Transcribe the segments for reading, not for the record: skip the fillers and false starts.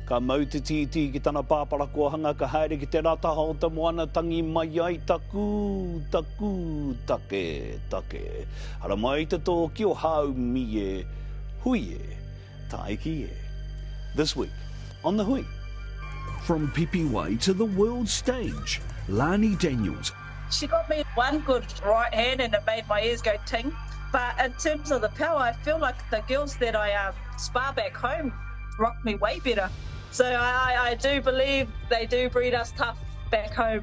Ka mau te titi ki tana pāpara kua hanga ka haere ki te rataha o te moana tangi mai ai taku, take. Hara mai te tō ki o hau mi e, hui e, taiki e. This week on The Hui. From PPY to the world stage, Lani Daniels. She got me one good right hand and it made my ears go ting. But in terms of the power, I feel like the girls that I spar back home rock me way better. So I do believe they do breed us tough back home.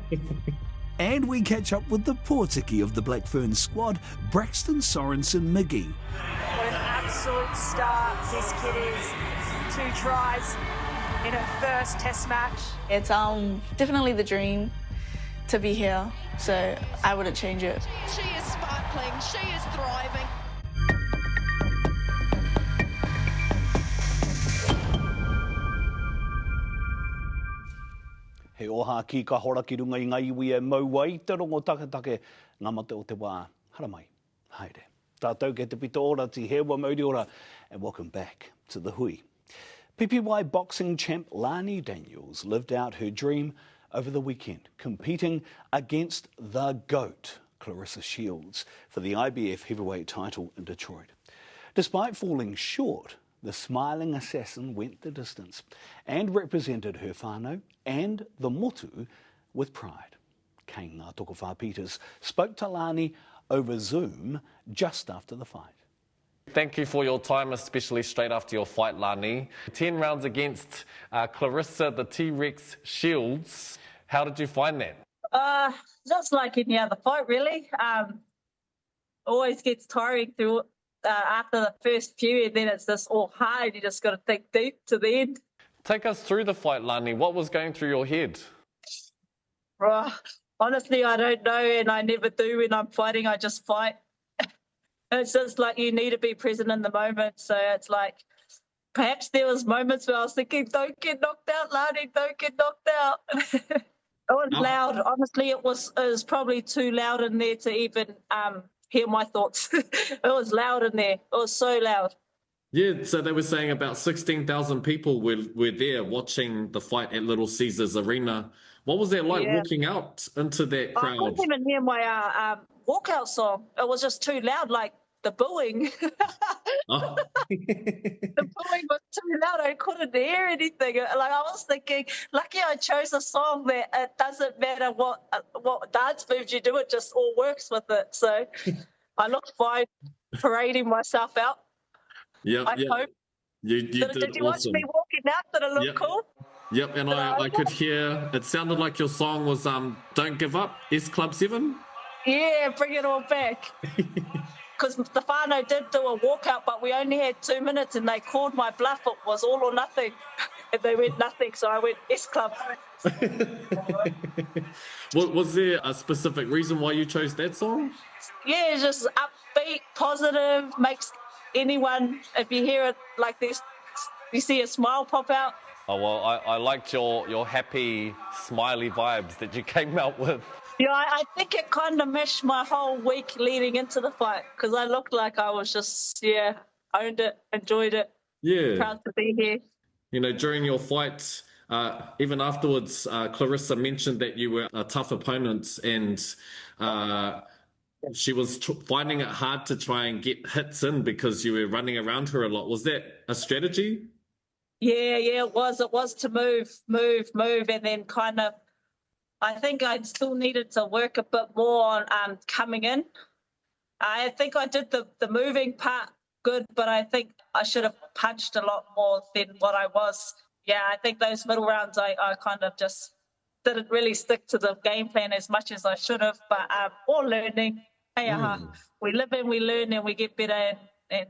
And we catch up with the pūtea of the Black Fern squad, Braxton Sorensen-McGee. What an absolute start this kid is. 2 tries in her first test match. It's definitely the dream to be here, so I wouldn't change it. She is sparkling, she is thriving. He oha ki ka hora ki runga I ngai iwi e mauai te rongo taketake ngā mate o te wā. Hara mai, haere. Tātou ke te pito ora ti hewa mauri ora, and welcome back to The Hui. PPY boxing champ Lani Daniels lived out her dream over the weekend, competing against the GOAT, Claressa Shields, for the IBF heavyweight title in Detroit. Despite falling short, the smiling assassin went the distance and represented her whānau and the motu with pride. Kane Ngātoko Whāpiters spoke to Lani over Zoom just after the fight. Thank you for your time, especially straight after your fight, Lani. 10 rounds against Claressa, the T-Rex Shields. How did you find that? Just like any other fight, really. Always gets tiring through after the first few, and then it's just all hard. You just got to think deep to the end. Take us through the fight, Lani. What was going through your head? Honestly, I don't know, and I never do when I'm fighting. I just fight. It's just like you need to be present in the moment. So it's like perhaps there was moments where I was thinking, don't get knocked out, Lani, don't get knocked out. It was loud. Honestly, it was probably too loud in there to even hear my thoughts. It was loud in there. It was so loud. Yeah, so they were saying about 16,000 people were there watching the fight at Little Caesars Arena. What was that like walking out into that crowd? I couldn't even hear my walkout song. It was just too loud, like the booing. Oh. The booing was too loud. I couldn't hear anything. Like I was thinking, lucky I chose a song that it doesn't matter what dance moves you do, it just all works with it. So I looked fine parading myself out. Yeah, I hope. You did you watch awesome. me walking out? Did it look cool? Yep, and I could hear, it sounded like your song was Don't Give Up, S Club 7. Yeah, bring it all back. Because the whānau did do a walkout, but we only had 2 minutes and they called my bluff. It was all or nothing. And they went nothing, so I went S Club. Was there a specific reason why you chose that song? Yeah, it's just upbeat, positive, makes anyone, if you hear it like this, you see a smile pop out. Oh, well, I liked your happy, smiley vibes that you came out with. Yeah, I think it kind of meshed my whole week leading into the fight because I looked like I was just, owned it, enjoyed it. Yeah. Proud to be here. You know, during your fight, even afterwards, Claressa mentioned that you were a tough opponent and she was finding it hard to try and get hits in because you were running around her a lot. Was that a strategy? Yeah, it was. It was to move, and then kind of, I think I still needed to work a bit more on coming in. I think I did the moving part good, but I think I should have punched a lot more than what I was. Yeah, I think those middle rounds I kind of just didn't really stick to the game plan as much as I should have, but all learning. Hey, we live and we learn and we get better and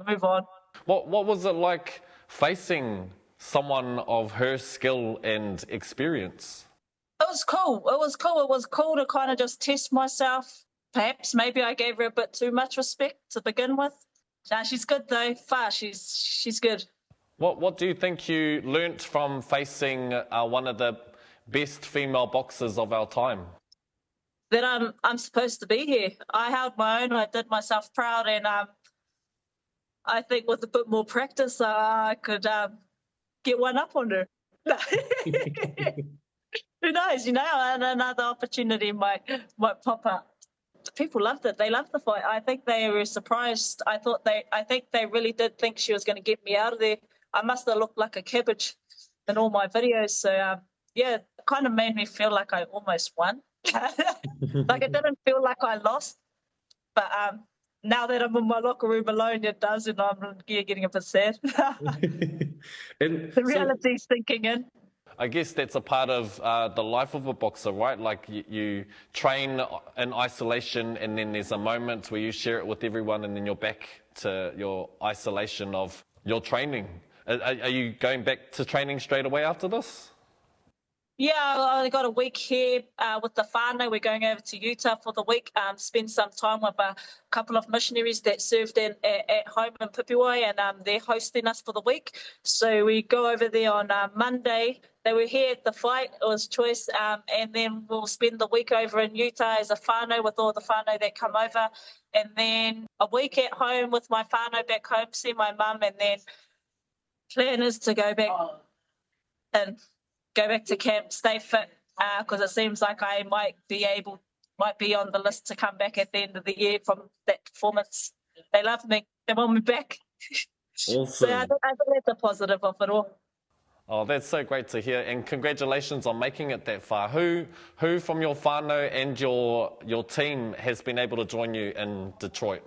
move on. What was it like facing someone of her skill and experience? It was cool. It was cool to kind of just test myself. Perhaps maybe I gave her a bit too much respect to begin with. Nah, she's good though. Far, she's good. What do you think you learnt from facing one of the best female boxers of our time? That I'm supposed to be here. I held my own. I did myself proud, and I think with a bit more practice, I could get one up on her. Who knows, you know, and another opportunity might pop up. People loved it. They loved the fight. I think they were surprised. I think they really did think she was going to get me out of there. I must have looked like a cabbage in all my videos. So, yeah, it kind of made me feel like I almost won. Like it didn't feel like I lost. But now that I'm in my locker room alone, it does, and I'm getting a bit sad. And the reality's sinking in. I guess that's a part of the life of a boxer, right? Like you train in isolation, and then there's a moment where you share it with everyone, and then you're back to your isolation of your training. Are you going back to training straight away after this? Yeah, I got a week here with the whānau. We're going over to Utah for the week, spend some time with a couple of missionaries that served at home in Pipiwai, and they're hosting us for the week. So we go over there on Monday. They were here at the fight. It was choice, and then we'll spend the week over in Utah as a whānau with all the whānau that come over, and then a week at home with my whānau back home, see my mum, and then plan is to go back and go back to camp, stay fit, because it seems like I might be on the list to come back at the end of the year from that performance. They love me. They want me back. Awesome. So I think that's a positive of it all. Oh, that's so great to hear, and congratulations on making it that far. Who from your whānau and your team has been able to join you in Detroit?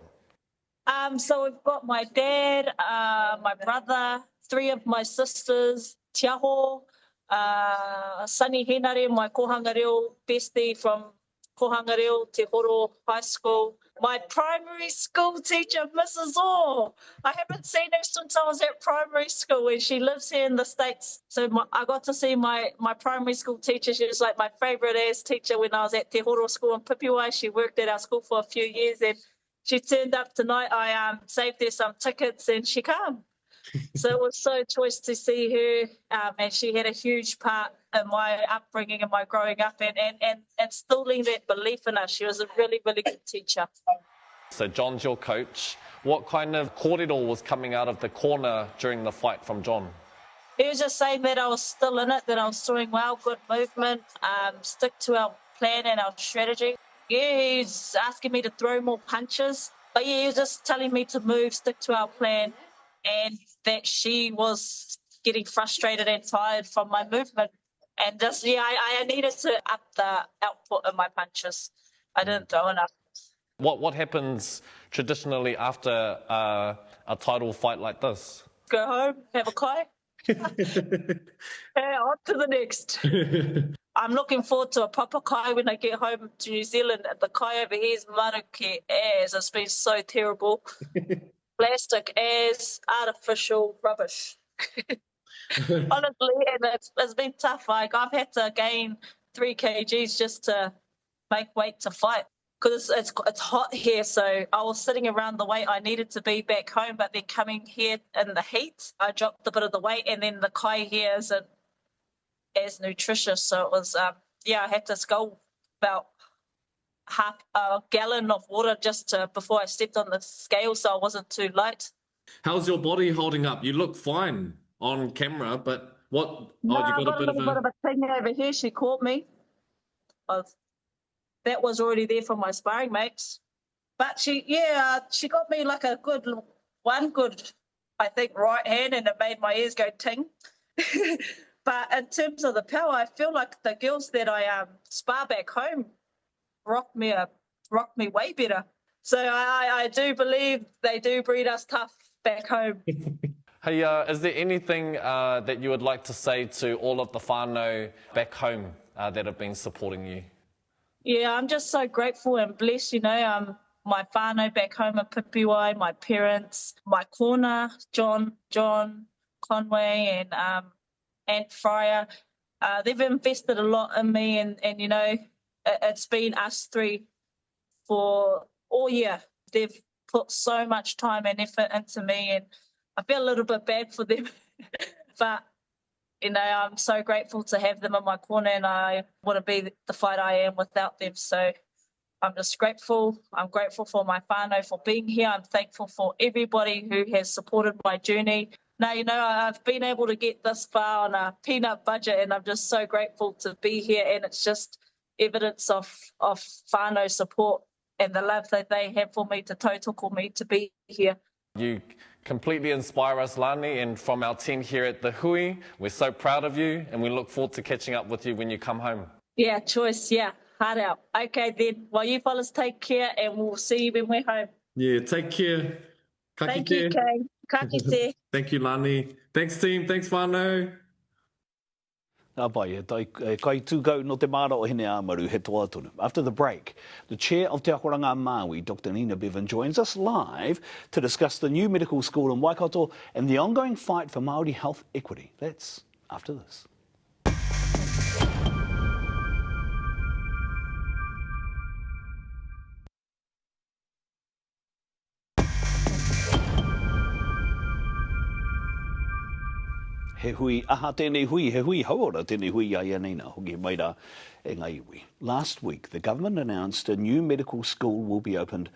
So we've got my dad, my brother, 3 of my sisters, Tiaho, Sunny Henare, my kohanga reo bestie from kohanga reo Te Horo High School. My primary school teacher, Mrs. Orr. I haven't seen her since I was at primary school, and she lives here in the States. So I got to see my primary school teacher. She was like my favourite as teacher when I was at Te Horo School in Pipiwai. She worked at our school for a few years, and she turned up tonight. I saved her some tickets, and she came. So it was so choice to see her, and she had a huge part in my upbringing and my growing up, and instilling that belief in us. She was a really, really good teacher. So John's your coach. What kind of kōrero was coming out of the corner during the fight from John? He was just saying that I was still in it, that I was doing well, good movement, stick to our plan and our strategy. Yeah, he's asking me to throw more punches, but yeah, he was just telling me to move, stick to our plan, and that she was getting frustrated and tired from my movement. And just, yeah, I needed to up the output of my punches. I didn't throw enough. What happens traditionally after a title fight like this? Go home, have a kai. Yeah, on to the next. I'm looking forward to a proper kai when I get home to New Zealand. The kai over here is maruke as. It's been so terrible. Plastic as, artificial rubbish. Honestly, and it's been tough. Like, I've had to gain 3 kgs just to make weight to fight, because it's hot here. So I was sitting around the weight I needed to be back home, but then coming here in the heat, I dropped a bit of the weight, and then the kai here isn't as nutritious. So it was, I had to go about half a gallon of water just before I stepped on the scale, so I wasn't too light. How's your body holding up? You look fine on camera, but what? No, you got a bit of a thing over here. She caught me. That was already there from my sparring mates, but she got me like a good, I think, right hand, and it made my ears go ting. But in terms of the power, I feel like the girls that I spar back home rock me way better. So I do believe they do breed us tough back home. Hey, is there anything that you would like to say to all of the whānau back home that have been supporting you? Yeah, I'm just so grateful and blessed, you know. My whānau back home at Pipiwai, my parents, my corner, John Conway, and Aunt Fryer. They've invested a lot in me, and you know, it's been us 3 for all year. They've put so much time and effort into me, and I feel a little bit bad for them. But, you know, I'm so grateful to have them in my corner, and I wouldn't be the fight I am without them. So I'm just grateful. I'm grateful for my whānau for being here. I'm thankful for everybody who has supported my journey. no, I've been able to get this far on a peanut budget, and I'm just so grateful to be here. And it's just evidence of whānau support and the love that they have for me, to tautoko me to be here. You completely inspire us, Lani, and from our team here at the Hui, we're so proud of you, and we look forward to catching up with you when you come home. Yeah, choice, yeah, hard out. Okay then, well, you fellas take care, and we'll see you when we're home. Yeah, take care. Ka Thank kite. you, Kay. Ka kite. Thank you, Lani. Thanks, team. Thanks, whānau. Kai tūkau no te mara o hene amaru he toa tonu. After the break, the chair of Te Akoranga Māui, Dr. Nina Bevin, joins us live to discuss the new medical school in Waikato and the ongoing fight for Māori health equity. That's after this. He hui, aha tēnei hui, he hui hauora tēnei hui ia nina, hoki maira e ngai iwi. Last week, the government announced a new medical school will be opened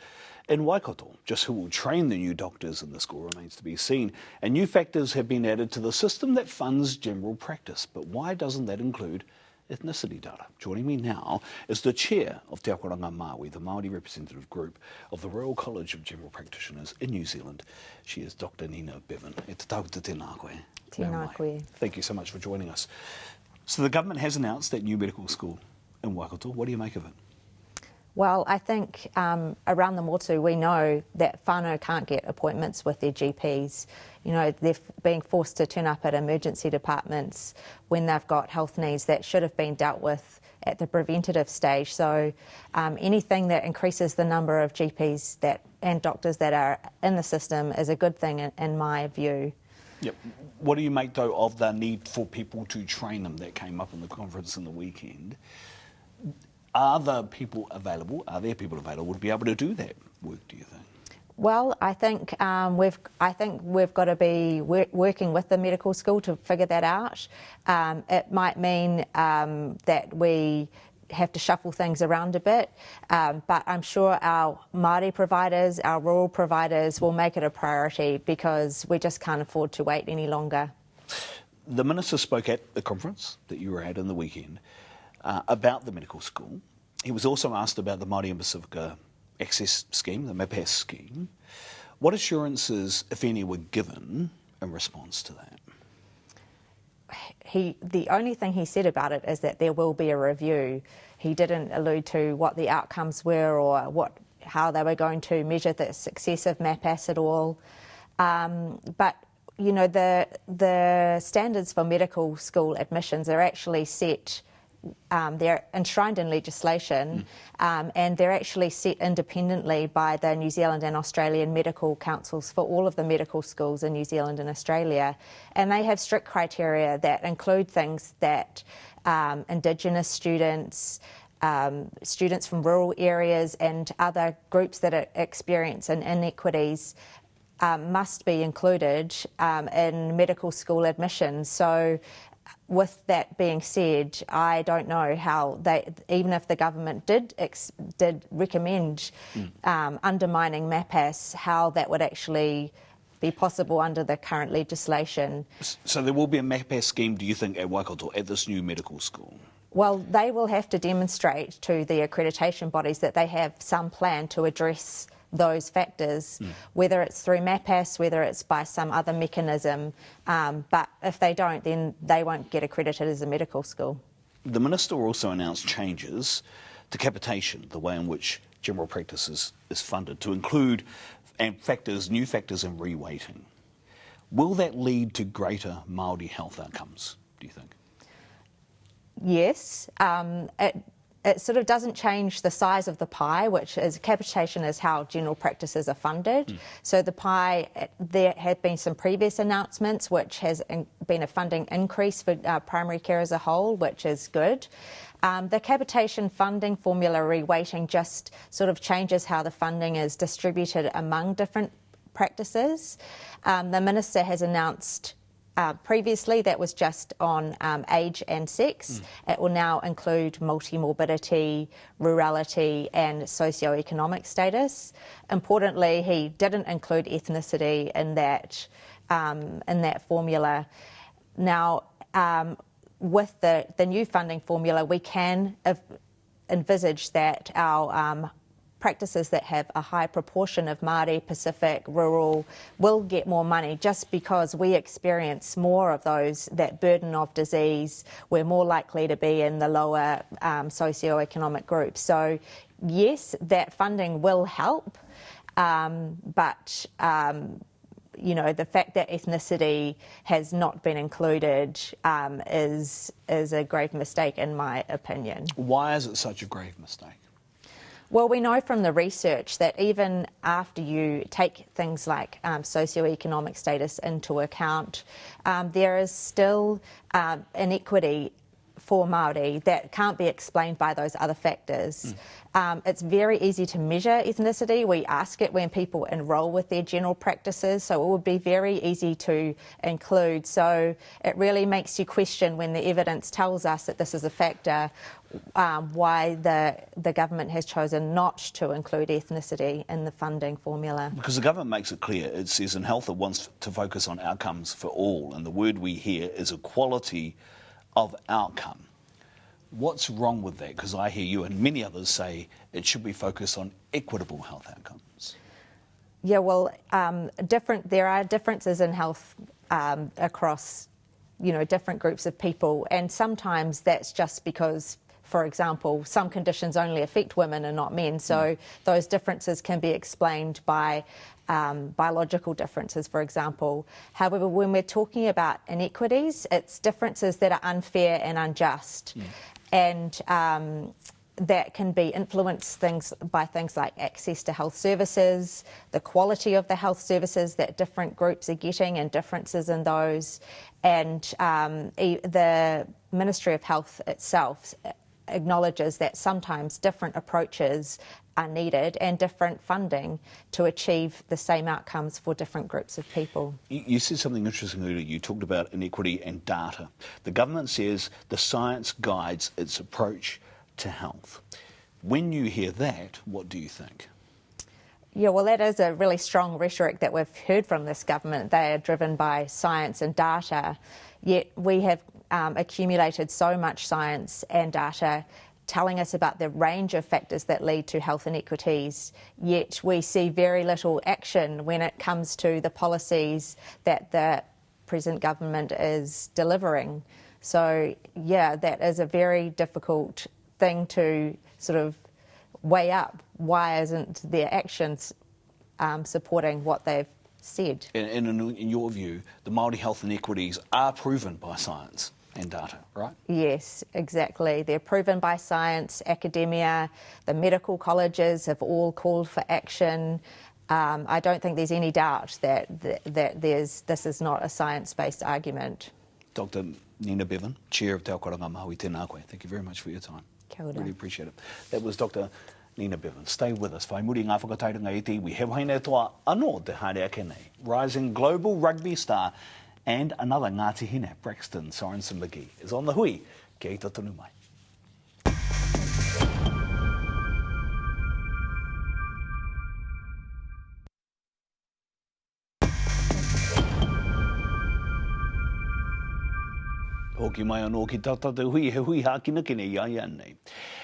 in Waikato. Just who will train the new doctors in the school remains to be seen. And new factors have been added to the system that funds general practice. But why doesn't that include ethnicity data? Joining me now is the chair of Te Akoranga Māui, the Māori representative group of the Royal College of General Practitioners in New Zealand. She is Dr. Nina Bevin. E te tauta tēnā koe. Tēnā koe. Thank you so much for joining us. So the government has announced that new medical school in Waikato. What do you make of it? Well, I think around the motu we know that whānau can't get appointments with their GPs. You know, they're being forced to turn up at emergency departments when they've got health needs that should have been dealt with at the preventative stage. So anything that increases the number of GPs and doctors that are in the system is a good thing in my view. Yep. What do you make, though, of the need for people to train them that came up in the conference in the weekend? Are there people available to be able to do that work, do you think? Well, I think we've got to be working with the medical school to figure that out. It might mean that we have to shuffle things around a bit, but I'm sure our Māori providers, our rural providers will make it a priority because we just can't afford to wait any longer. The Minister spoke at the conference that you were at in the weekend about the medical school. He was also asked about the Māori and Pacifica Access Scheme, the MAPAS scheme. What assurances, if any, were given in response to that? The only thing he said about it is that there will be a review. He didn't allude to what the outcomes were or how they were going to measure the success of MAPAS at all. But you know, the standards for medical school admissions are actually set. They're enshrined in legislation and they're actually set independently by the New Zealand and Australian medical councils for all of the medical schools in New Zealand and Australia. And they have strict criteria that include things that Indigenous students, students from rural areas and other groups that experience inequities must be included in medical school admissions. So with that being said, I don't know how even if the government did recommend undermining MAPAS, how that would actually be possible under the current legislation. So there will be a MAPAS scheme, do you think, at Waikato, at this new medical school? Well, they will have to demonstrate to the accreditation bodies that they have some plan to address those factors, whether it's through MAPAS, whether it's by some other mechanism. But if they don't, then they won't get accredited as a medical school. The Minister also announced changes to capitation, the way in which general practice is funded, to include new factors in reweighting. Will that lead to greater Māori health outcomes, do you think? Yes. It sort of doesn't change the size of the pie, which is capitation is how general practices are funded. So the pie, there have been some previous announcements, which has been a funding increase for primary care as a whole, which is good. The capitation funding formula reweighting just sort of changes how the funding is distributed among different practices. The Minister has announced previously that was just on age and sex. It will now include multi-morbidity, rurality and socioeconomic status. Importantly, he didn't include ethnicity in that in that formula. Now, with the new funding formula, we can envisage that our practices that have a high proportion of Māori, Pacific, rural will get more money just because we experience more of that burden of disease. We're more likely to be in the lower socioeconomic groups. So yes, that funding will help, but you know, the fact that ethnicity has not been included is a grave mistake, in my opinion. Why is it such a grave mistake? Well, we know from the research that even after you take things like socioeconomic status into account, there is still inequity for Māori that can't be explained by those other factors. It's very easy to measure ethnicity. We ask it when people enrol with their general practices, so it would be very easy to include. So it really makes you question, when the evidence tells us that this is a factor, why the government has chosen not to include ethnicity in the funding formula. Because the government makes it clear. It says in health it wants to focus on outcomes for all, and the word we hear is equality of outcome. What's wrong with that? Because I hear you and many others say it should be focused on equitable health outcomes. Yeah, well, there are differences in health across, you know, different groups of people, and sometimes that's just because, for example, some conditions only affect women and not men, so those differences can be explained by biological differences, for example. However, when we're talking about inequities, it's differences that are unfair and unjust, and that can be influenced by things like access to health services, the quality of the health services that different groups are getting and differences in those, and the Ministry of Health itself acknowledges that sometimes different approaches are needed and different funding to achieve the same outcomes for different groups of people. You said something interesting earlier. You talked about inequity and data. The government says the science guides its approach to health. When you hear that, what do you think? Yeah, well, that is a really strong rhetoric that we've heard from this government. They are driven by science and data, yet we have accumulated so much science and data telling us about the range of factors that lead to health inequities, yet we see very little action when it comes to the policies that the present government is delivering. So, yeah, that is a very difficult thing to sort of weigh up. Why isn't their actions supporting what they've said? And in your view, the Māori health inequities are proven by science and data, right? Yes, exactly. They're proven by science, academia, the medical colleges have all called for action. I don't think there's any doubt that this is not a science-based argument. Dr. Nina Bevin, Chair of Te Aotearoa Maui, tēnā koe. Thank you very much for your time. Kia ora. Really appreciate it. That was Dr. Nina Bevin. Stay with us. Whai muri ngā whakatairanga e te iwi. He waine toa anō te haere ake nei. Rising global rugby star and another Ngāti Hine, Braxton Sorensen-McGee, is on the hui. Kia ita tonu mai. Hoki mai anō ki tata te hui, he hui hākina kene iai anei.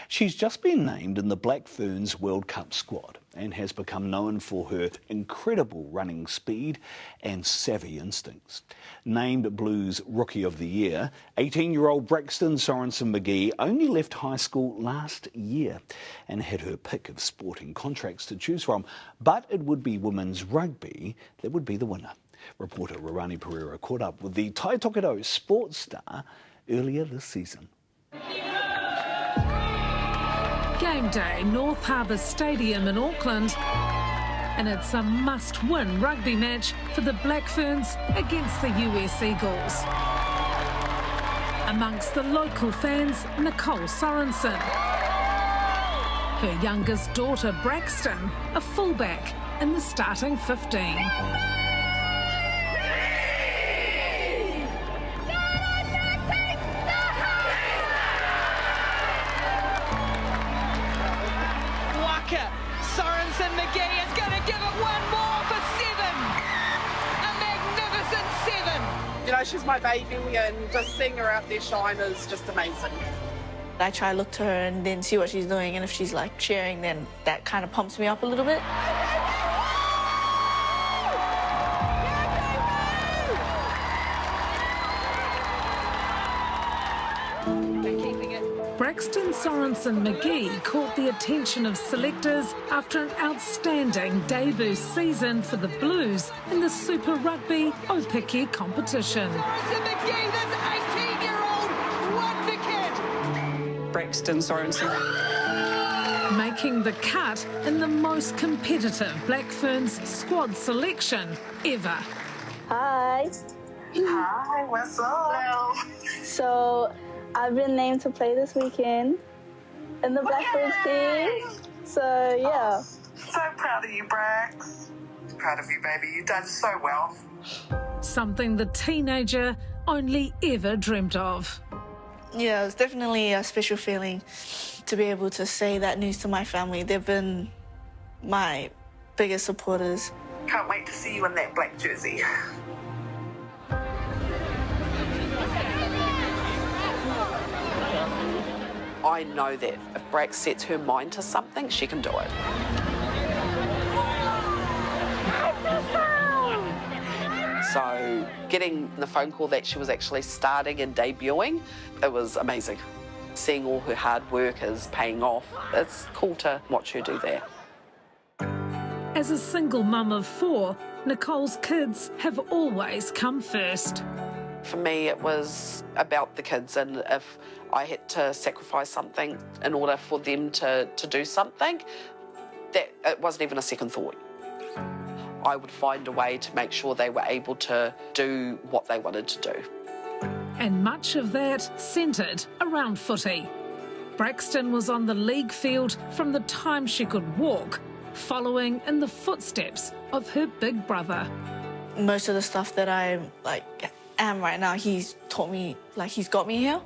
She's just been named in the Black Fern's World Cup squad and has become known for her incredible running speed and savvy instincts. Named Blues Rookie of the Year, 18-year-old Braxton Sorensen-McGee only left high school last year and had her pick of sporting contracts to choose from, but it would be women's rugby that would be the winner. Reporter Rarani Pereira caught up with the tautoko sports star earlier this season. Game day, North Harbour Stadium in Auckland, and it's a must-win rugby match for the Black Ferns against the US Eagles. Amongst the local fans, Nicole Sorensen. Her youngest daughter, Braxton, a fullback in the starting 15. Sorensen-McGee is going to give it one more for 7. A magnificent baby, and just seeing her out there shine is just amazing. I try to look to her and then see what she's doing, and if she's like cheering, then that kind of pumps me up a little bit. Braxton Sorensen-McGee caught the attention of selectors after an outstanding debut season for the Blues in the Super Rugby Aotearoa competition. Sorensen-McGee, this 18-year-old, won the kid. Braxton Sorensen. Making the cut in the most competitive Black Ferns squad selection ever. Hi. Hi, what's up? So, I've been named to play this weekend in the Black Ferns team. So, yeah. So proud of you, Brax. Proud of you, baby. You've done so well. Something the teenager only ever dreamt of. Yeah, it's definitely a special feeling to be able to say that news to my family. They've been my biggest supporters. Can't wait to see you in that black jersey. I know that if Brax sets her mind to something, she can do it. So getting the phone call that she was actually starting and debuting, it was amazing. Seeing all her hard work is paying off, it's cool to watch her do that. As a single mum of 4, Nicole's kids have always come first. For me, it was about the kids, and if I had to sacrifice something in order for them to do something, that it wasn't even a second thought. I would find a way to make sure they were able to do what they wanted to do. And much of that centred around footy. Braxton was on the league field from the time she could walk, following in the footsteps of her big brother. Most of the stuff that I am right now, he's taught me, he's got me here,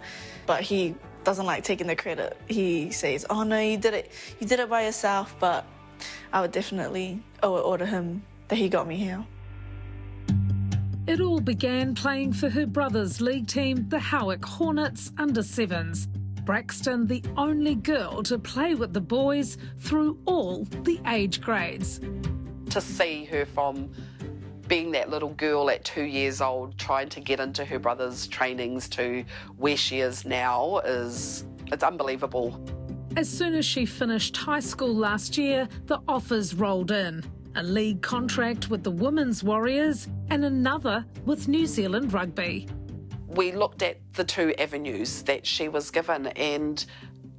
but he doesn't like taking the credit. He says, oh no, you did it by yourself, but I would definitely owe it to him that he got me here. It all began playing for her brother's league team, the Howick Hornets under-7s. Braxton, the only girl to play with the boys through all the age grades. To see her from being that little girl at 2 years old, trying to get into her brother's trainings to where she is now, it's unbelievable. As soon as she finished high school last year, the offers rolled in. A league contract with the Women's Warriors and another with New Zealand Rugby. We looked at the 2 avenues that she was given, and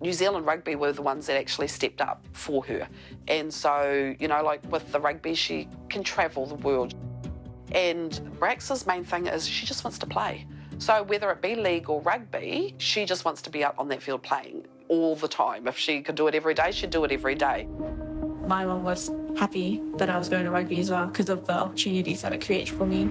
New Zealand Rugby were the ones that actually stepped up for her. And so, with the rugby, she can travel the world. And Brax's main thing is she just wants to play. So whether it be league or rugby, she just wants to be out on that field playing all the time. If she could do it every day, she'd do it every day. My mum was happy that I was going to rugby as well because of the opportunities that it creates for me.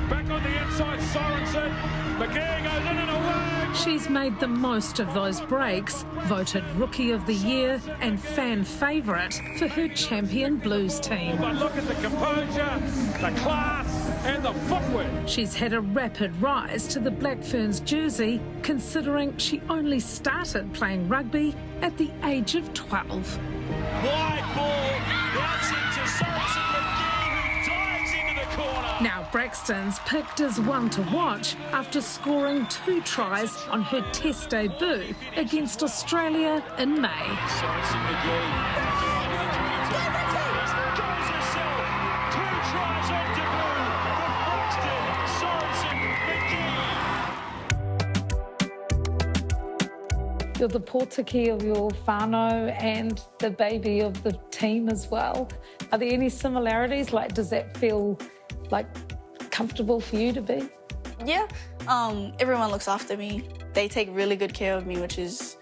Back on the inside, Sorensen. McGee goes in and away. She's made the most of those breaks, voted Rookie of the Year and fan favourite for her champion Blues team. But look at the composure, the class and the footwork. She's had a rapid rise to the Black Ferns jersey, considering she only started playing rugby at the age of 12. Wide ball, that's into Sorensen-McGee, who dives into the corner. Now Braxton's picked as one to watch after scoring 2 tries on her Test debut against Australia in May. Sorensen-McGee goes herself. 2 tries on debut for Braxton Sorensen-McGee. You're the pōtiki of your whānau and the baby of the team as well. Are there any similarities? Does that feel comfortable for you to be? Yeah, everyone looks after me. They take really good care of me, which is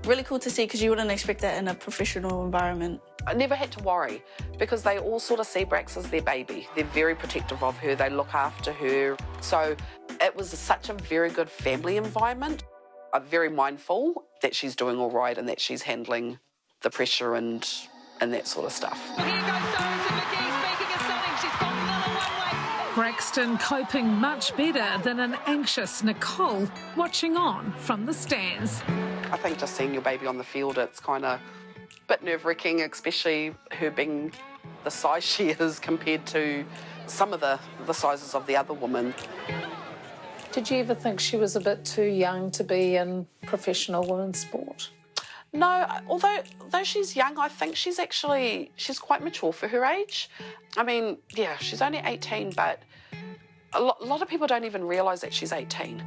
really cool to see because you wouldn't expect that in a professional environment. I never had to worry because they all sort of see Brax as their baby. They're very protective of her, they look after her. So it was such a very good family environment. I'm very mindful that she's doing all right and that she's handling the pressure and that sort of stuff. Here goes Sorensen-McGee, speaking of something, she's gone another one way. Braxton coping much better than an anxious Nicole watching on from the stands. I think just seeing your baby on the field, it's kind of a bit nerve-wracking, especially her being the size she is compared to some of the sizes of the other women. Did you ever think she was a bit too young to be in professional women's sport? No, although she's young, I think she's quite mature for her age. I mean, yeah, she's only 18, but a lot of people don't even realise that she's 18.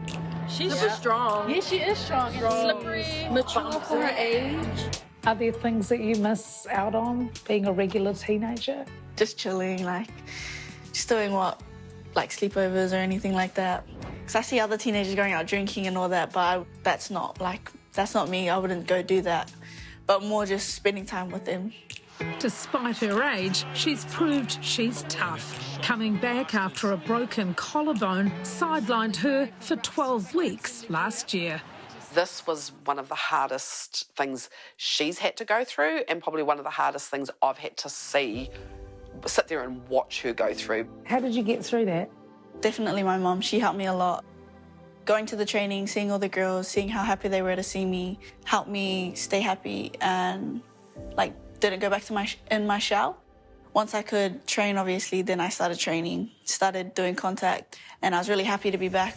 She's super strong. Yeah, she is strong. Slippery, mature for her age. Are there things that you miss out on being a regular teenager? Just chilling, like just doing like sleepovers or anything like that. Because I see other teenagers going out drinking and all that, but that's not me. I wouldn't go do that. But more just spending time with them. Despite her age, she's proved she's tough. Coming back after a broken collarbone sidelined her for 12 weeks last year. This was one of the hardest things she's had to go through, and probably one of the hardest things I've had to sit there and watch her go through. How did you get through that? Definitely my mum. She helped me a lot. Going to the training, seeing all the girls, seeing how happy they were to see me, helped me stay happy and didn't go back to my shell. Once I could train, obviously, then I started training, started doing contact, and I was really happy to be back.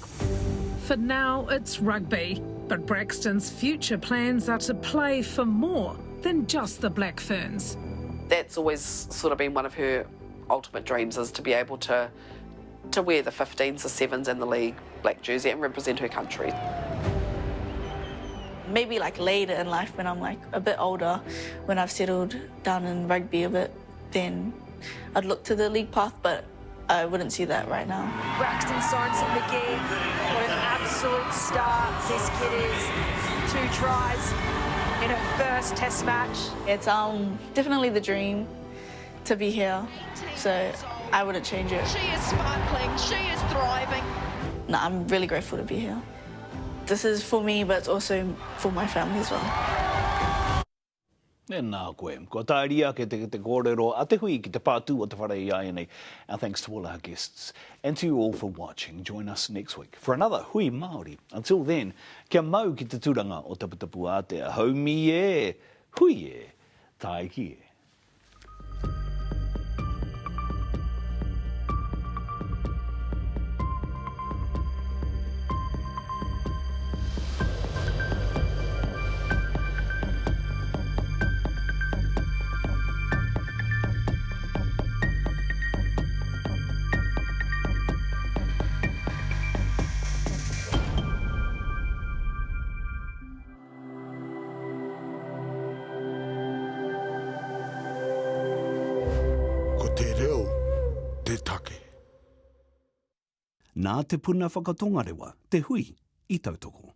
For now, it's rugby, but Braxton's future plans are to play for more than just the Black Ferns. That's always sort of been one of her ultimate dreams, is to be able to wear the 15s, the 7s and the league black jersey and represent her country. Maybe later in life when I'm a bit older, when I've settled down in rugby a bit, then I'd look to the league path, but I wouldn't see that right now. Braxton Sorensen-McGee, what an absolute star this kid is. 2 tries in her first test match. It's definitely the dream to be here, so I wouldn't change it. She is sparkling, she is thriving. No, I'm really grateful to be here. This is for me, but it's also for my family as well. E nā koe, ko tāria ke te kōrero a te hui ki te pātū o te whare ai nei. And thanks to all our guests and to you all for watching. Join us next week for another Hui Māori. Until then, kia mau ki te tūranga o Taputapu Ātea. Haumi e, hui e, taiki e. Nā te puna whakatongarewa, te hui i tautoko.